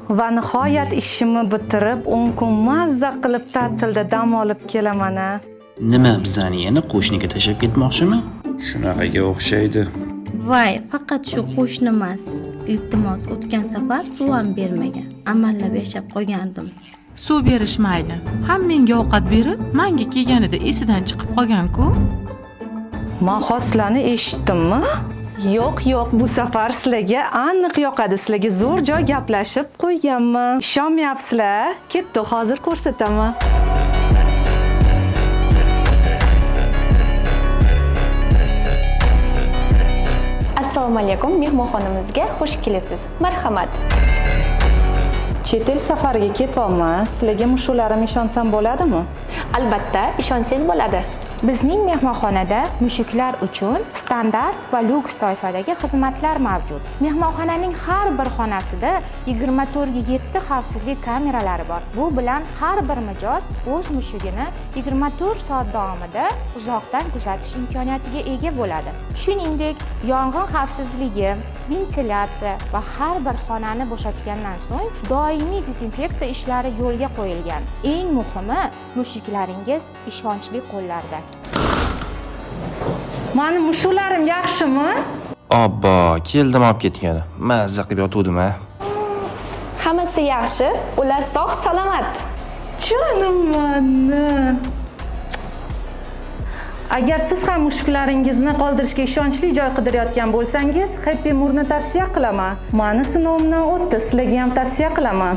Va nihoyat ishimni bitirib, 10 kun mazza qilib ta'tilda dam olib kelaman. Nima, bizani yana qo'shniga tashlab ketmoqchimi? Shunaqaga o'xshaydi. Voy, faqat shu qo'shni emas. Iltimos, o'tgan safar suv ham bermagan. Amallab yashab qolgandim. Suv berishmaydi. Ham menga ovqat berib, menga kelganida esidan chiqib qolgan-ku. Men hoslarni eshitdimmi? Yo'q, bu safar sizlarga aniq yoqadi. Sizlarga zo'r joy gaplashib qo'yganman. Ishonmayapsizlar? Ketdi, hozir ko'rsataman. Assalomu alaykum, mehmonxonamizga xush kelibsiz. Marhamat. Chet el safariga ketyapman. Sizlarga mushularim ishonsam bo'ladimi? Albatta, ishonsangiz bo'ladi. Bizning mehmonxonada mushuklar uchun standart va lyuks toifadagi xizmatlar mavjud. Mehmonxonaning har bir xonasida 24/7 xavfsizlik kameralari bor. Bu bilan har bir mijoz o'z mushugini 24 soat davomida uzoqdan kuzatish imkoniyatiga ega bo'ladi. Shuningdek, yong'in xavfsizligi, ventilyatsiya va har bir xonani bo'shatgandan so'ng doimiy dezinfeksiya ishlari yo'lga qo'yilgan. Eng muhimi, mushuklaringiz ishonchli qo'llarda. Mani mushuklarim yaxshimi? Obbo, keldim olib ketgani. Mazza qilib yotuvdim-a. Hammasi yaxshi, ular sog' salomat. Jonim meni. Agar siz ham mushuklaringizni qoldirishga ishonchli joy qidirayotgan bo'lsangiz, Happy Moor'ni tavsiya qilaman. Meni sinovimdan o'tdi, sizlarga ham tavsiya qilaman.